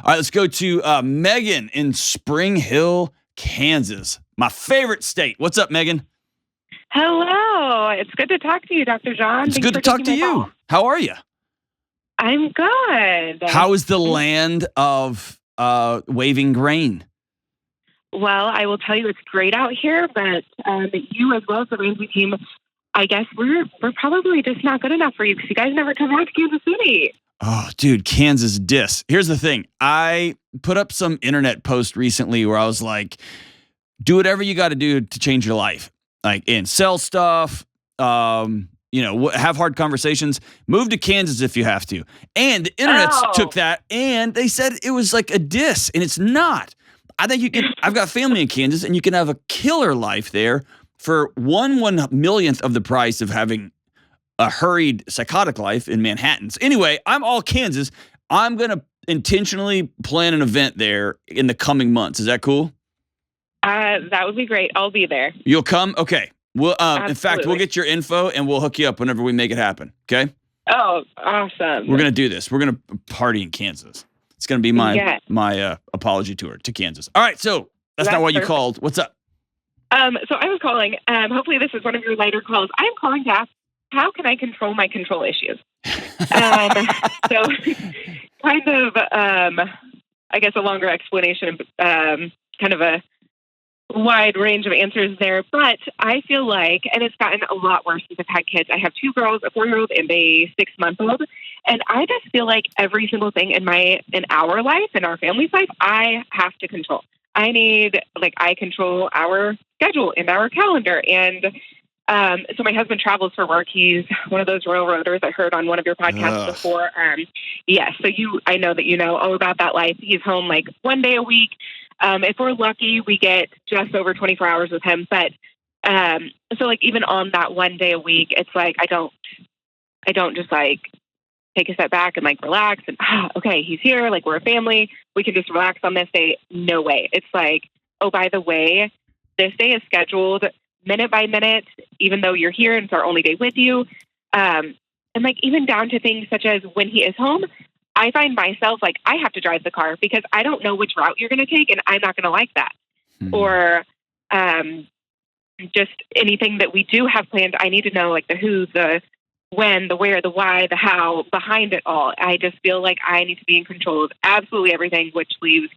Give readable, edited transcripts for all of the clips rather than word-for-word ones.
All right, let's go to Megan in Spring Hill, Kansas. My favorite state. What's up, Megan? Hello. It's good to talk to you, Dr. John. It's good to talk to you. Call. How are you? I'm good. How is the land of waving grain? Well, I will tell you it's great out here, but you as well as the Ramsey team, I guess we're probably just not good enough for you because you guys never come out to Kansas City. Oh, dude, Kansas diss. Here's the thing. I put up some internet post recently where I was like, do whatever you got to do to change your life. Like, and sell stuff, have hard conversations, move to Kansas if you have to. And the internet took that and they said it was like a diss, and it's not. I think I've got family in Kansas, and you can have a killer life there for 1/1,000,000th of the price of having a hurried, psychotic life in Manhattan's. Anyway, I'm all Kansas. I'm going to intentionally plan an event there in the coming months. Is that cool? That would be great. I'll be there. You'll come? Okay. Well, in fact, we'll get your info and we'll hook you up whenever we make it happen. Okay? Oh, awesome. We're going to do this. We're going to party in Kansas. It's going to be my apology tour to Kansas. All right. So that's not why you called. What's up? So I was calling. Hopefully this is one of your lighter calls. I'm calling to ask, how can I control my control issues? So kind of, I guess a longer explanation, kind of a wide range of answers there, but I feel like, and it's gotten a lot worse since I've had kids. I have 2 girls, a 4-year-old and a 6-month-old. And I just feel like every single thing in our life, in our family's life, I have to control. I control our schedule and our calendar. And so my husband travels for work. He's one of those railroaders I heard on one of your podcasts before. Yes. So I know that you know all about that life. He's home like 1 day a week. If we're lucky, we get just over 24 hours with him. But so like even on that 1 day a week, it's like I don't just like take a step back and like relax and okay, he's here. Like we're a family. We can just relax on this day. No way. It's like, oh, by the way, this day is scheduled minute by minute, even though you're here and it's our only day with you. And like even down to things such as when he is home, I find myself like I have to drive the car because I don't know which route you're going to take and I'm not going to like that. Mm-hmm. Or just anything that we do have planned, I need to know like the who, the when, the where, the why, the how behind it all. I just feel like I need to be in control of absolutely everything, which leaves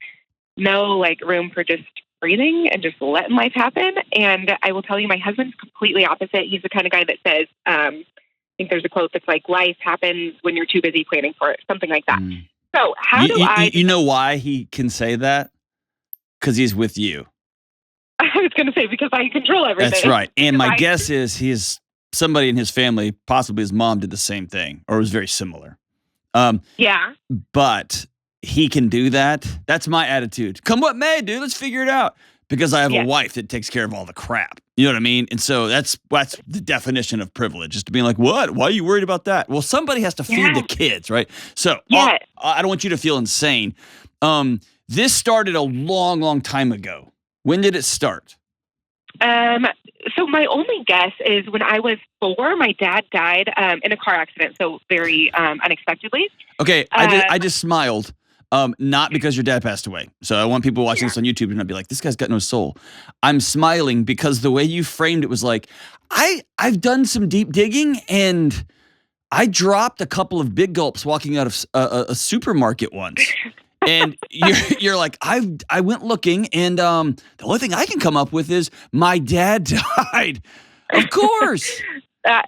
no like room for just breathing and just letting life happen. And I will tell you, my husband's completely opposite. He's the kind of guy that says, I think there's a quote that's like, life happens when you're too busy planning for it, something like that. Mm. So how do I... You know why he can say that? Because he's with you. I was going to say, because I control everything. That's right. And my guess is somebody in his family, possibly his mom, did the same thing or was very similar. Yeah. But he can do that. That's my attitude. Come what may, dude. Let's figure it out. Because I have a wife that takes care of all the crap. You know what I mean? And so that's the definition of privilege, is to be like, what? Why are you worried about that? Well, somebody has to feed the kids, right? So I don't want you to feel insane. This started a long, long time ago. When did it start? So my only guess is when I was 4, my dad died in a car accident, so very unexpectedly. Okay, I just smiled. Not because your dad passed away. So I want people watching this on YouTube to not be like, this guy's got no soul. I'm smiling because the way you framed it was like, I've done some deep digging and I dropped a couple of big gulps walking out of a supermarket once. And you're like, I went looking and the only thing I can come up with is my dad died. Of course. Yeah,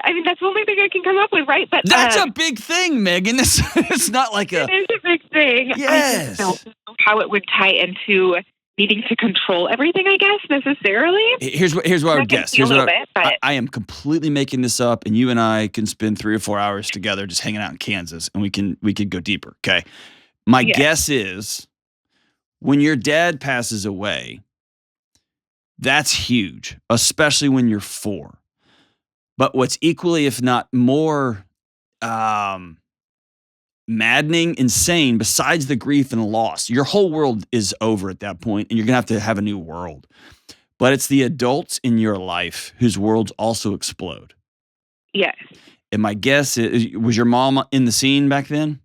I mean, that's the only thing I can come up with, right? But that's a big thing, Megan. It's not like It is a big thing. Yes. I just don't know how it would tie into needing to control everything, I guess, necessarily. Here's what I would guess. I am completely making this up, and you and I can spend 3 or 4 hours together just hanging out in Kansas, and we could go deeper, okay? My guess is when your dad passes away, that's huge, especially when you're 4. But what's equally, if not more, maddening, insane, besides the grief and loss, your whole world is over at that point, and you're going to have a new world. But it's the adults in your life whose worlds also explode. Yes. And my guess is, was your mom in the scene back then?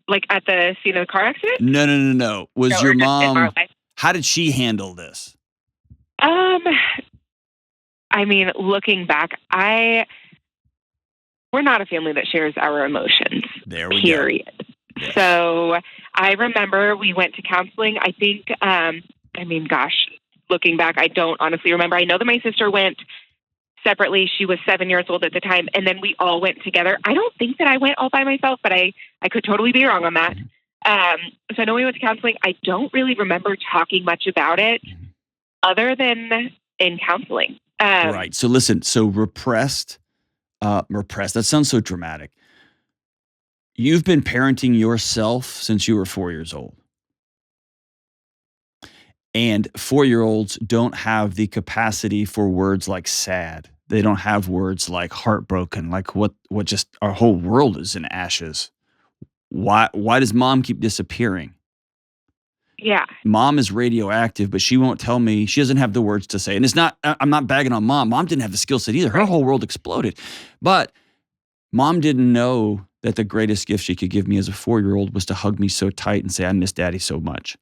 Like at the scene of the car accident? No. Was No, your or just in our mom, life? how did she handle this? I mean, looking back, we're not a family that shares our emotions. There we period. go. Yes. So I remember we went to counseling. I think, looking back, I don't honestly remember. I know that my sister went separately. She was 7 years old at the time. And then we all went together. I don't think that I went all by myself, but I could totally be wrong on that. So I know we went to counseling. I don't really remember talking much about it other than in counseling. Right. So listen, repressed, that sounds so dramatic. You've been parenting yourself since you were 4 years old. And 4-year-olds don't have the capacity for words like sad. They don't have words like heartbroken, like what just our whole world is in ashes. Why does mom keep disappearing? Yeah. Mom is radioactive, but she won't tell me. She doesn't have the words to say. And I'm not bagging on mom. Mom didn't have the skill set either. Her whole world exploded. But mom didn't know that the greatest gift she could give me as a 4-year-old was to hug me so tight and say, I miss daddy so much.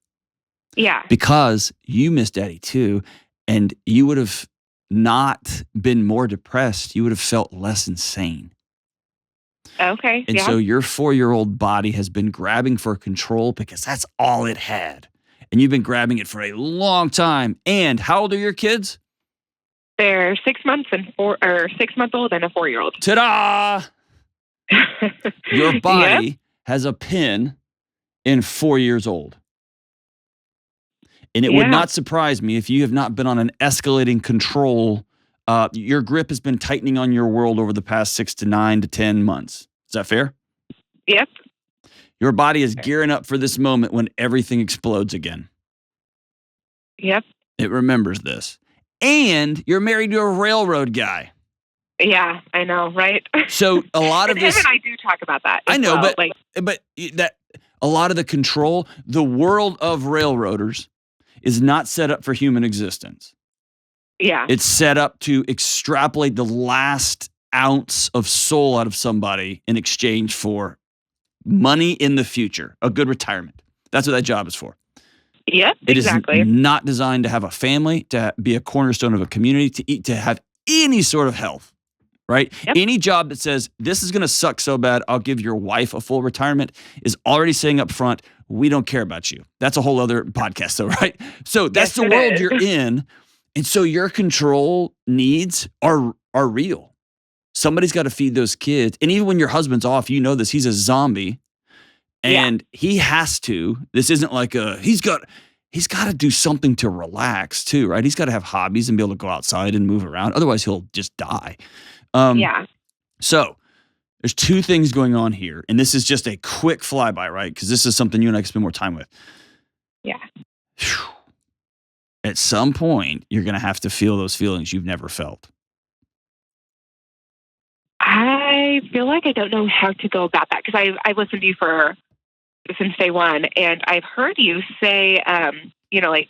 Yeah. Because you miss daddy too. And you would have not been more depressed. You would have felt less insane. Okay. And yeah. so your 4-year-old body has been grabbing for control because that's all it had. And you've been grabbing it for a long time. And how old are your kids? They're 6 months and 6-month-old and a 4-year-old. Ta-da! Your body has a pin in 4 years old. And it would not surprise me if you have not been on an escalating control. Your grip has been tightening on your world over the past 6 to 9 to 10 months. Is that fair? Yep. Your body is gearing up for this moment when everything explodes again. Yep. It remembers this. And you're married to a railroad guy. Yeah, I know, right? So a lot of this, him and I do talk about that. I know, well. but that a lot of the control, the world of railroaders is not set up for human existence. Yeah. It's set up to extrapolate the last ounce of soul out of somebody in exchange for money in the future, a good retirement. That's what that job is for. Yep, It exactly. is not designed to have a family, to be a cornerstone of a community, to eat, to have any sort of health, right? Yep. Any job that says, this is going to suck so bad, I'll give your wife a full retirement, is already saying up front, we don't care about you. That's a whole other podcast though, right? So that's the world you're in. And so your control needs are real. Somebody's got to feed those kids. And even when your husband's off, you know this, he's a zombie. And he has to. This isn't like he's got to do something to relax too, right? He's got to have hobbies and be able to go outside and move around. Otherwise, he'll just die. So there's two things going on here. And this is just a quick flyby, right? Because this is something you and I can spend more time with. Yeah. Whew. At some point, you're going to have to feel those feelings you've never felt. I feel like I don't know how to go about that because I've listened to you since day one, and I've heard you say, like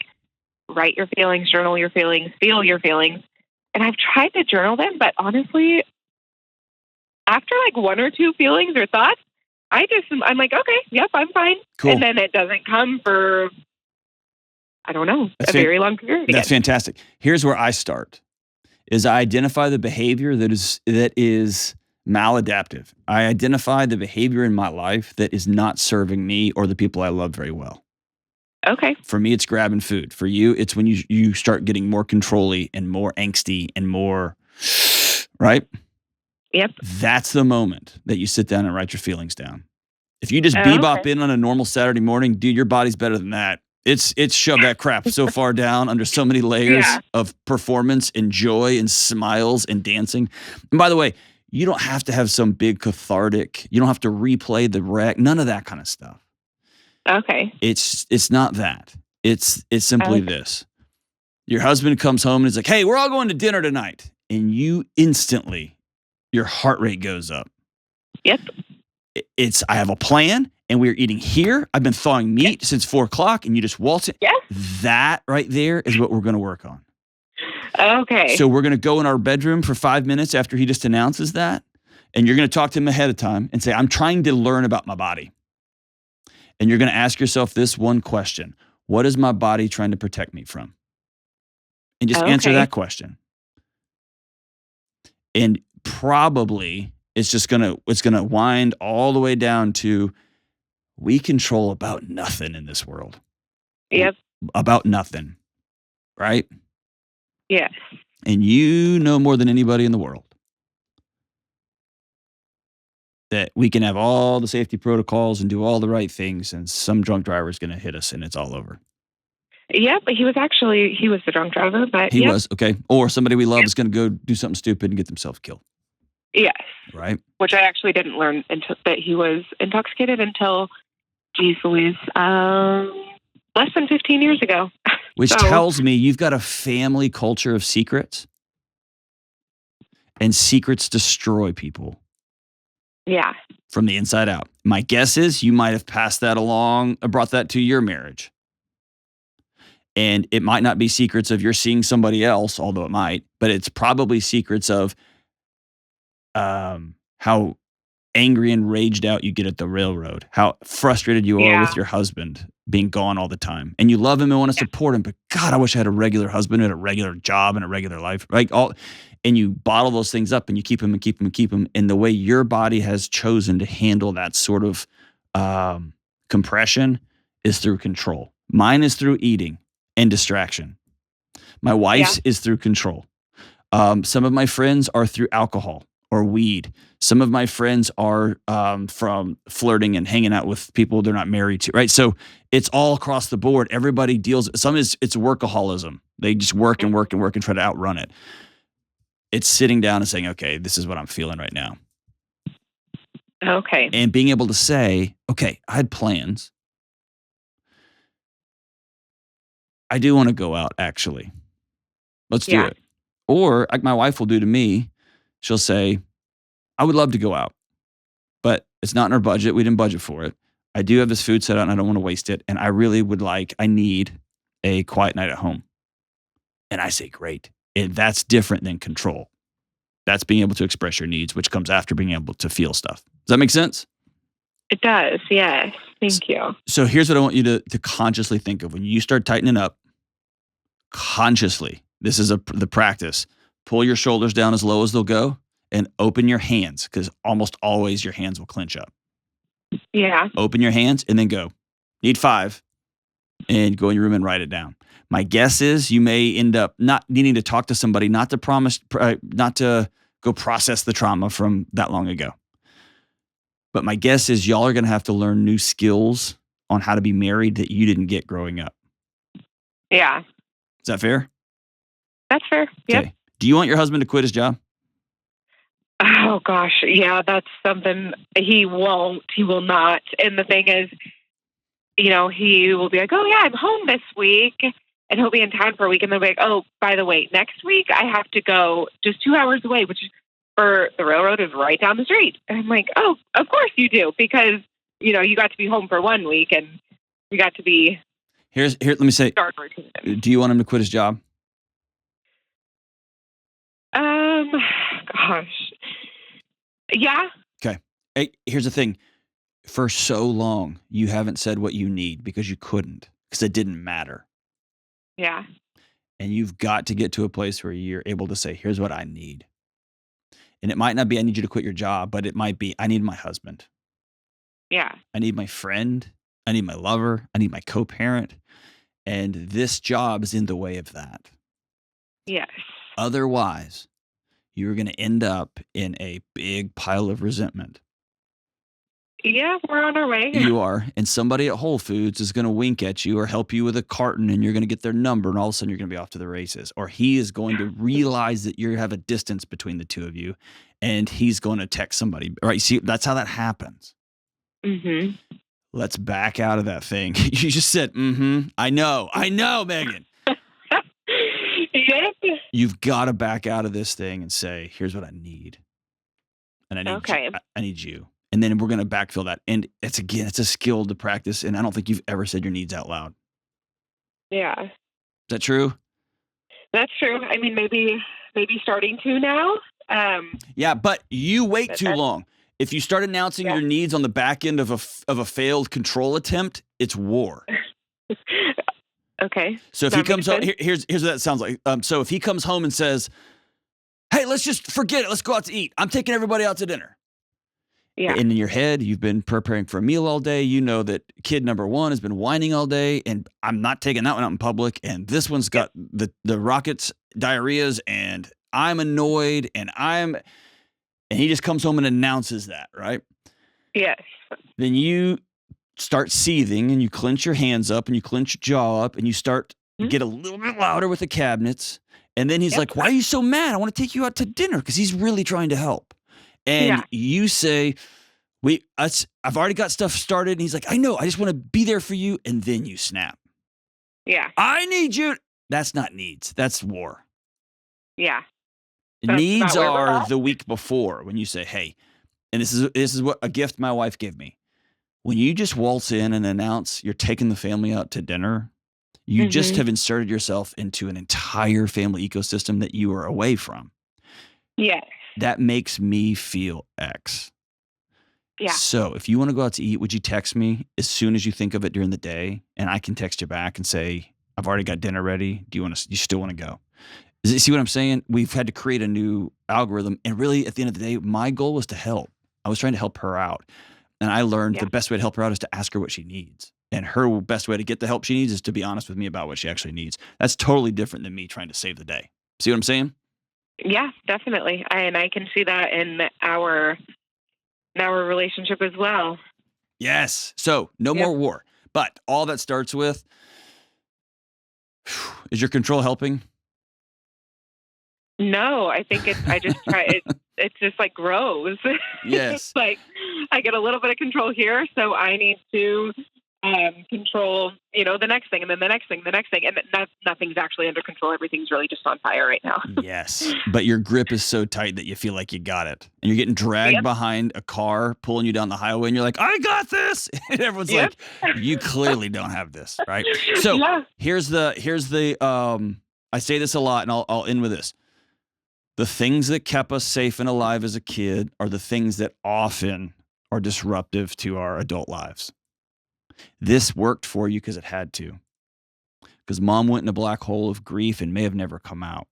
write your feelings, journal your feelings, feel your feelings, and I've tried to journal them, but honestly, after like one or two feelings or thoughts, I'm like, okay, yep, I'm fine, Cool. And then it doesn't come for, I don't know, a very long period. That's fantastic. Here's where I start: is I identify the behavior that is maladaptive. I identify the behavior in my life that is not serving me or the people I love very well. Okay. For me, it's grabbing food. For you, it's when you start getting more control-y and more angsty and more, right? Yep. That's the moment that you sit down and write your feelings down. If you just bebop in on a normal Saturday morning, dude, your body's better than that. It's shoved that crap so far down under so many layers of performance and joy and smiles and dancing. And by the way, you don't have to have some big cathartic, you don't have to replay the wreck, none of that kind of stuff. Okay. It's not that. It's simply this. Your husband comes home and is like, hey, we're all going to dinner tonight. And you instantly, your heart rate goes up. Yep. I have a plan and we're eating here. I've been thawing meat since 4:00 and you just waltz it. Yes. That right there is what we're going to work on. Okay. So we're going to go in our bedroom for 5 minutes after he just announces that. And you're going to talk to him ahead of time and say, I'm trying to learn about my body. And you're going to ask yourself this one question. What is my body trying to protect me from? And just answer that question. And probably it's going to wind all the way down to we control about nothing in this world. Yep. About nothing. Right? Yes. And you know more than anybody in the world that we can have all the safety protocols and do all the right things, and some drunk driver is going to hit us and it's all over. Yeah, but he was the drunk driver, but he was, okay. Or somebody we love is going to go do something stupid and get themselves killed. Yes. Right? Which I actually didn't learn until that he was intoxicated until, geez Louise, less than 15 years ago. Which tells me you've got a family culture of secrets, and secrets destroy people. Yeah. From the inside out. My guess is you might have passed that along, brought that to your marriage. And it might not be secrets of you're seeing somebody else, although it might, but it's probably secrets of how angry and raged out you get at the railroad, how frustrated you are with your husband being gone all the time. And you love him and want to support him, but God, I wish I had a regular husband and a regular job and a regular life. Right? And you bottle those things up and you keep them and keep them and keep them. And the way your body has chosen to handle that sort of compression is through control. Mine is through eating and distraction. My wife's is through control. Some of my friends are through alcohol or weed. Some of my friends are from flirting and hanging out with people they're not married to, right? So it's all across the board. Everybody deals, it's workaholism. They just work and work and work and try to outrun it. It's sitting down and saying, okay, this is what I'm feeling right now. Okay. And being able to say, okay, I had plans. I do want to go out, actually. Let's do it. Or like my wife will do to me, she'll say, I would love to go out, but it's not in our budget. We didn't budget for it. I do have this food set out and I don't want to waste it. And I really I need a quiet night at home. And I say, great. And that's different than control. That's being able to express your needs, which comes after being able to feel stuff. Does that make sense? It does, yes. Thank you. So here's what I want you to consciously think of. When you start tightening up, consciously, this is the practice. Pull your shoulders down as low as they'll go and open your hands, because almost always your hands will clench up. Yeah. Open your hands and then go. Need 5 and go in your room and write it down. My guess is you may end up not needing to talk to somebody, not to go process the trauma from that long ago. But my guess is y'all are going to have to learn new skills on how to be married that you didn't get growing up. Yeah. Is that fair? That's fair. Yep. Okay. Do you want your husband to quit his job? Oh, gosh. Yeah, that's something he won't. He will not. And the thing is, he will be like, oh, yeah, I'm home this week. And he'll be in town for a week. And they'll be like, oh, by the way, next week I have to go just 2 hours away, which for the railroad is right down the street. And I'm like, oh, of course you do. Because, you got to be home for 1 week and we got to be. Let me say, do you want him to quit his job? Gosh. Yeah. Okay. Hey, here's the thing. For so long, you haven't said what you need because you couldn't, because it didn't matter. Yeah. And you've got to get to a place where you're able to say, here's what I need. And it might not be, I need you to quit your job, but it might be, I need my husband. Yeah. I need my friend. I need my lover. I need my co-parent. And this job is in the way of that. Yes. Otherwise, you're going to end up in a big pile of resentment. Yeah, we're on our way. You are. And somebody at Whole Foods is going to wink at you or help you with a carton, and you're going to get their number, and all of a sudden you're going to be off to the races. Or he is going to realize that you have a distance between the two of you, and he's going to text somebody. Right? See, that's how that happens. Mm-hmm. Let's back out of that thing. You just said, I know, Megan. Yep. You've got to back out of this thing and say, here's what I need. And I need you. I need you. And then we're going to backfill that. And it's a skill to practice. And I don't think you've ever said your needs out loud. Yeah. Is that true? That's true. I mean, maybe starting to now. Yeah, but you wait too long. If you start announcing your needs on the back end of a failed control attempt, it's war. Okay. So if he comes home, here's what that sounds like. So if he comes home and says, "Hey, let's just forget it. Let's go out to eat. I'm taking everybody out to dinner." Yeah. And in your head, you've been preparing for a meal all day. You know that kid number one has been whining all day, and I'm not taking that one out in public. And this one's got the rockets, diarrheas, and I'm annoyed, and he just comes home and announces that, right? Yes. Then you start seething, and you clench your hands up, and you clench your jaw up, and you start get a little bit louder with the cabinets. And then he's like, "Why are you so mad? I want to take you out to dinner," because he's really trying to help. And you say, I've already got stuff started. And he's like, "I know, I just want to be there for you." And then you snap. Yeah. "I need you." That's not needs. That's war. Yeah. Needs are the week before when you say, "Hey," and this is what a gift my wife gave me. When you just waltz in and announce you're taking the family out to dinner, you just have inserted yourself into an entire family ecosystem that you are away from. Yes. That makes me feel X. Yeah. So if you want to go out to eat, would you text me as soon as you think of it during the day? And I can text you back and say, "I've already got dinner ready. You still want to go?" See what I'm saying? We've had to create a new algorithm. And really, at the end of the day, my goal was to help. I was trying to help her out. And I learned the best way to help her out is to ask her what she needs. And her best way to get the help she needs is to be honest with me about what she actually needs. That's totally different than me trying to save the day. See what I'm saying? Yeah, definitely. And I can see that in our relationship as well. Yes. So no more war. But all that starts with, is your control helping? No, I think I just try it's just like grows. Yes. It's like I get a little bit of control here, so I need to control, the next thing, and then the next thing, and nothing's actually under control. Everything's really just on fire right now. Yes, but your grip is so tight that you feel like you got it, and you're getting dragged behind a car pulling you down the highway, and you're like, "I got this," and everyone's like, "You clearly don't have this, right?" So here's the I say this a lot, and I'll end with this. The things that kept us safe and alive as a kid are the things that often are disruptive to our adult lives. This worked for you because it had to. Because mom went in a black hole of grief and may have never come out.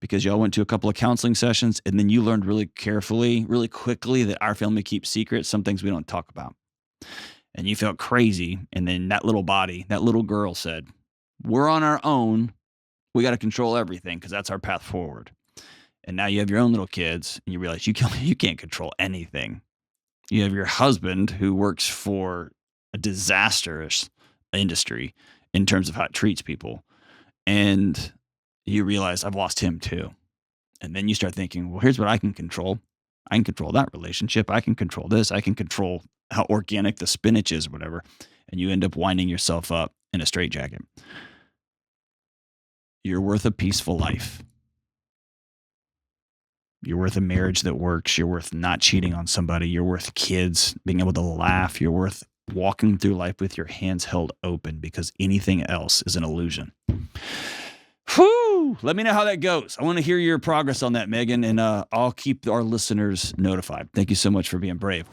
Because y'all went to a couple of counseling sessions and then you learned really carefully, really quickly that our family keeps secrets, some things we don't talk about. And you felt crazy. And then that little body, that little girl said, "We're on our own. We got to control everything because that's our path forward." And now you have your own little kids and you realize you can't control anything. You have your husband who works for a disastrous industry in terms of how it treats people. And you realize I've lost him too. And then you start thinking, well, here's what I can control. I can control that relationship. I can control this. I can control how organic the spinach is or whatever. And you end up winding yourself up in a straitjacket. You're worth a peaceful life. You're worth a marriage that works. You're worth not cheating on somebody. You're worth kids, being able to laugh. You're worth walking through life with your hands held open because anything else is an illusion. Whew! Let me know how that goes. I want to hear your progress on that, Megan, and I'll keep our listeners notified. Thank you so much for being brave.